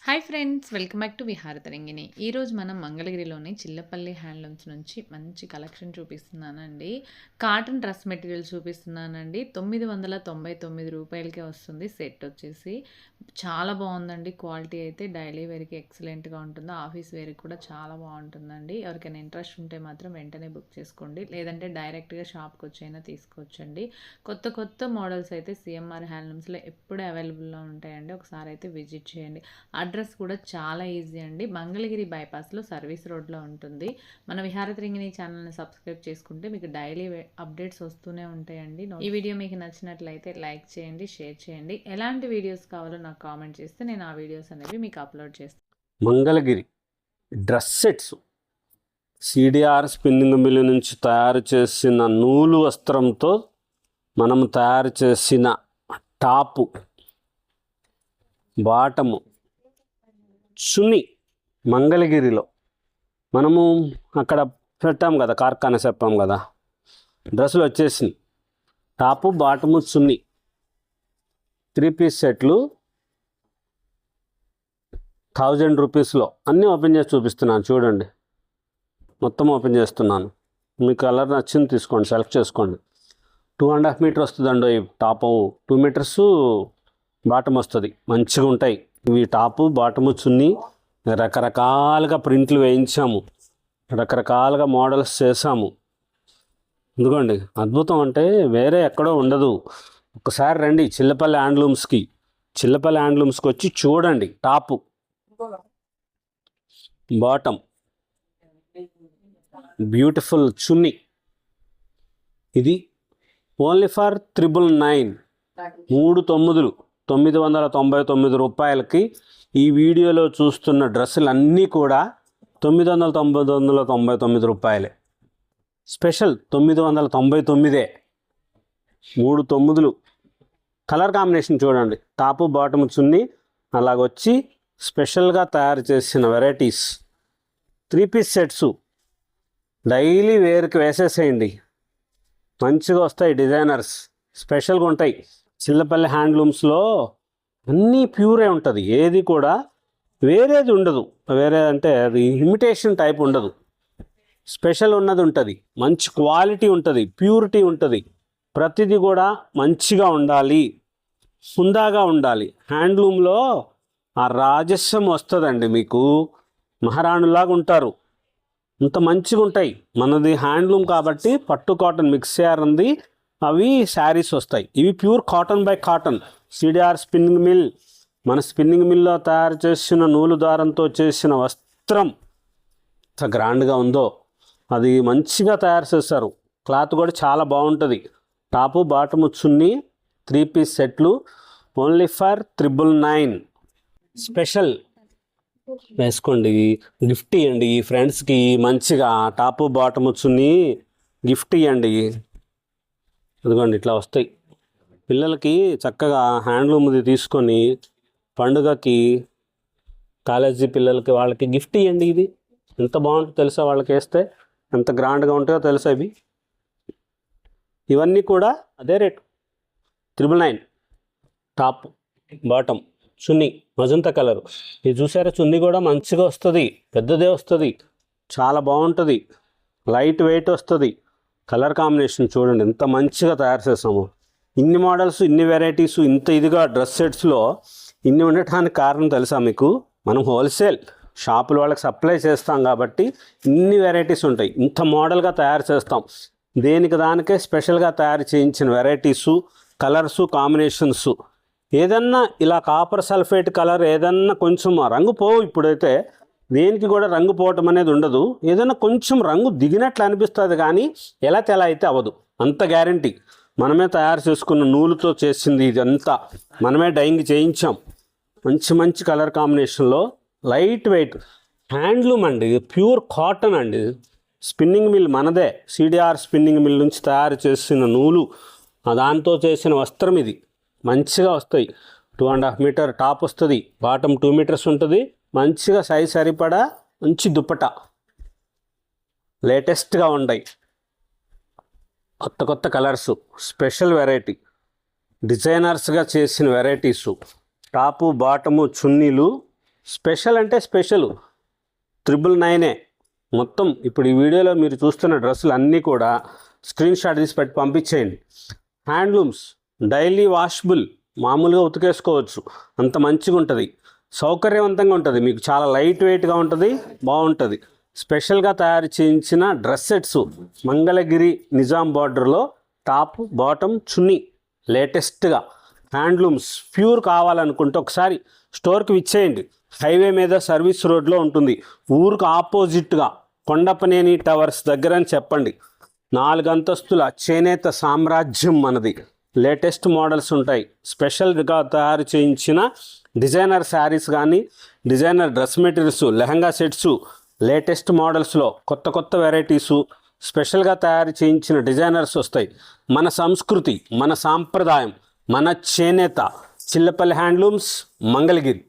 Hi friends, welcome back to Viharatarangini. ఈరోజు మనం మంగళగిరిలోని చిల్లపల్లి హ్యాండ్లూమ్స్ నుంచి మంచి కలెక్షన్ చూపిస్తున్నానండి. కాటన్ డ్రెస్ మెటీరియల్ చూపిస్తున్నానండి. 999 రూపాయలకే వస్తుంది. సెట్ వచ్చేసి చాలా బాగుందండి. క్వాలిటీ అయితే డైలీ వేర్కి ఎక్సలెంట్గా ఉంటుంది. ఆఫీస్ వేర్కి కూడా చాలా బాగుంటుందండి. ఎవరికైనా ఇంట్రెస్ట్ ఉంటే మాత్రం వెంటనే బుక్ చేసుకోండి, లేదంటే డైరెక్ట్గా షాప్కి వచ్చైనా తీసుకోవచ్చండి. కొత్త కొత్త మోడల్స్ అయితే సిఎంఆర్ హ్యాండ్లూమ్స్లో ఎప్పుడూ అవైలబుల్లో ఉంటాయండి. ఒకసారి అయితే విజిట్ చేయండి. అడ్రస్ కూడా చాలా ఈజీ అండి. మంగళగిరి బైపాస్లో సర్వీస్ రోడ్లో ఉంటుంది. మన విహారతరంగిణి ఛానల్ని సబ్స్క్రైబ్ చేసుకుంటే మీకు డైలీ అప్డేట్స్ వస్తూనే ఉంటాయండి. ఈ వీడియో మీకు నచ్చినట్లయితే లైక్ చేయండి, షేర్ చేయండి. ఎలాంటి వీడియోస్ కావాలో నాకు కామెంట్ చేస్తే నేను ఆ వీడియోస్ అనేవి మీకు అప్లోడ్ చేస్తాను. Mangalagiri dress sets CDR spinning mill నుంచి తయారు చేసిన నూలు వస్త్రంతో మనం తయారు చేసిన టాపు, బాటము, చున్నీ మంగళగిరిలో మనము అక్కడ పెట్టాం కదా, కార్ఖానా చెప్పాం కదా, డ్రెస్సులు వచ్చేసినాయి. టాపు, బాటము, చున్నీ 3 పీస్ సెట్లు 1000 రూపీస్లో అన్నీ ఓపెన్ చేసి చూపిస్తున్నాను. చూడండి, మొత్తం ఓపెన్ చేస్తున్నాను. మీ కలర్ నచ్చింది తీసుకోండి, సెలెక్ట్ చేసుకోండి. 2.5 మీటర్ వస్తుందండి ఈ టాపు, 2 మీటర్స్ బాటమ్ వస్తుంది. మంచిగా ఉంటాయి ఇవి టాపు, బాటము, చున్నీ. రకరకాలుగా ప్రింట్లు వేయించాము, రకరకాలుగా మోడల్స్ చేసాము. ఎందుకండి అద్భుతం అంటే వేరే ఎక్కడో ఉండదు. ఒకసారి రండి చిల్లపల్లి హ్యాండ్లూమ్స్కి. చిల్లపల్లి హ్యాండ్లూమ్స్కి వచ్చి చూడండి. టాపు, బాటమ్, బ్యూటిఫుల్ చున్నీ. ఇది ఓన్లీ ఫర్ 999, 999 రూపాయలకి ఈ వీడియోలో చూస్తున్న డ్రెస్సులు అన్నీ కూడా 999 రూపాయలే. స్పెషల్ 999. 3 9లు. కలర్ కాంబినేషన్ చూడండి. టాపు, బాటము, చున్నీ అలాగొచ్చి స్పెషల్గా తయారు చేసిన వెరైటీస్ 3 పీస్ సెట్స్ డైలీ వేర్కి వేసేసేయండి. మంచిగా వస్తాయి. డిజైనర్స్ స్పెషల్గా ఉంటాయి. చిల్లపల్లి హ్యాండ్లూమ్స్లో అన్నీ ప్యూరే ఉంటుంది. ఏది కూడా వేరేది ఉండదు. వేరే అంటే అది ఇమిటేషన్ టైప్ ఉండదు. స్పెషల్ ఉన్నది ఉంటుంది. మంచి క్వాలిటీ ఉంటుంది, ప్యూరిటీ ఉంటుంది. ప్రతిదీ కూడా మంచిగా ఉండాలి, హుందాగా ఉండాలి. హ్యాండ్లూమ్లో ఆ రాజస్యం వస్తుందండి. మీకు మహారాణులాగా ఉంటారు. ఇంత మంచిగా ఉంటాయి. మనది హ్యాండ్లూమ్ కాబట్టి పట్టు కాటన్ మిక్స్ ఉంది. అవి శారీస్ వస్తాయి. ఇవి pure cotton by cotton. CDR spinning mill. మన స్పిన్నింగ్ మిల్లో తయారు చేసిన నూలు దారంతో చేసిన వస్త్రం ఎంత గ్రాండ్గా ఉందో, అది మంచిగా తయారు చేస్తారు. క్లాత్ కూడా చాలా బాగుంటుంది. టాపు, బాటము, చున్నీ 3 పీస్ సెట్లు ఓన్లీ ఫర్ 999. స్పెషల్ వేసుకోండి, గిఫ్ట్ ఇవ్వండి ఫ్రెండ్స్కి. మంచిగా టాపు, బాటము, చున్నీ గిఫ్ట్ ఇవ్వండి. అదిగోండి ఇట్లా వస్తాయి. పిల్లలకి చక్కగా హ్యాండ్లూమ్ది తీసుకొని పండుగకి, కాలేజీ పిల్లలకి, వాళ్ళకి గిఫ్ట్ ఇవ్వండి. ఇది ఎంత బాగుంటుందో తెలుసా? వాళ్ళకి వేస్తే ఎంత గ్రాండ్గా ఉంటాయో తెలుసా? ఇవన్నీ కూడా అదే రేటు 999. టాప్, బాటమ్, చున్నీ మజంతా కలరు. ఇది చూసారా? చున్నీ కూడా మంచిగా వస్తుంది, పెద్దదే వస్తుంది, చాలా బాగుంటుంది, లైట్ వెయిట్ వస్తుంది. కలర్ కాంబినేషన్ చూడండి ఎంత మంచిగా తయారు చేసాము. ఇన్ని మోడల్స్, ఇన్ని వెరైటీస్, ఇంత ఇదిగా డ్రెస్ సెట్స్లో ఇన్ని ఉండటానికి కారణం తెలుసా మీకు? మనం హోల్సేల్ షాపుల వాళ్ళకి సప్లై చేస్తాం కాబట్టి ఇన్ని వెరైటీస్ ఉంటాయి. ఇంత మోడల్గా తయారు చేస్తాం. దేనికి దానికే స్పెషల్గా తయారు చేయించిన వెరైటీసు, కలర్సు, కాంబినేషన్స్. ఏదన్నా ఇలా కాపర్ సల్ఫేట్ కలర్ ఏదన్నా కొంచెం రంగు పోవు. ఇప్పుడైతే దేనికి కూడా రంగు పోవటం అనేది ఉండదు. ఏదైనా కొంచెం రంగు దిగినట్లు అనిపిస్తుంది, కానీ ఎలా తెల అయితే అవ్వదు. అంత గ్యారంటీ. మనమే తయారు చేసుకున్న నూలుతో చేసింది. ఇదంతా మనమే డైయింగ్ చేయించాం. మంచి మంచి కలర్ కాంబినేషన్లో లైట్ వెయిట్ హ్యాండ్లూమ్ అండి. ప్యూర్ కాటన్ అండి. స్పిన్నింగ్ మిల్ మనదే. సిడిఆర్ స్పిన్నింగ్ మిల్ నుంచి తయారు చేసిన నూలు, దాంతో చేసిన వస్త్రం ఇది. మంచిగా వస్తాయి. 2.5 మీటర్ టాప్ వస్తుంది, బాటమ్ 2 మీటర్స్ ఉంటుంది. మంచిగా సైజ్ సరిపడా మంచి దుప్పట లేటెస్ట్గా ఉంటాయి. కొత్త కొత్త కలర్సు, స్పెషల్ వెరైటీ, డిజైనర్స్గా చేసిన వెరైటీసు. టాపు, బాటము, చున్నీలు స్పెషల్ అంటే స్పెషల్ 999 మొత్తం. ఇప్పుడు ఈ వీడియోలో మీరు చూస్తున్న డ్రెస్సులు అన్నీ కూడా స్క్రీన్ షాట్ తీసి పెట్టి పంపించేయండి. హ్యాండ్లూమ్స్, డైలీ వాషబుల్, మామూలుగా ఉతికేసుకోవచ్చు, అంత మంచిగా ఉంటుంది, సౌకర్యవంతంగా ఉంటుంది, మీకు చాలా లైట్ వెయిట్గా ఉంటుంది, బాగుంటుంది. స్పెషల్గా తయారు చేయించిన డ్రెస్ సెట్స్ మంగళగిరి నిజాం బార్డర్లో టాప్ బాటమ్ చున్నీ లేటెస్ట్గా హ్యాండ్లూమ్స్ ప్యూర్ కావాలనుకుంటే ఒకసారి స్టోర్కి విచ్చేయండి. హైవే మీద సర్వీస్ రోడ్లో ఉంటుంది, ఊరికి ఆపోజిట్గా కొండపనేని టవర్స్ దగ్గర అని చెప్పండి. 4 అంతస్తుల చేనేత సామ్రాజ్యం మనది. లేటెస్ట్ మోడల్స్ ఉంటాయి. స్పెషల్గా తయారు చేయించిన డిజైనర్ శారీస్ కానీ, designer dress materials, lehenga sets, latest మోడల్స్లో కొత్త కొత్త వెరైటీసు, స్పెషల్గా తయారు చేయించిన డిజైనర్స్ వస్తాయి. మన సంస్కృతి, మన సాంప్రదాయం, మన చేనేత, చిల్లపల్లి హ్యాండ్లూమ్స్, మంగళగిరి.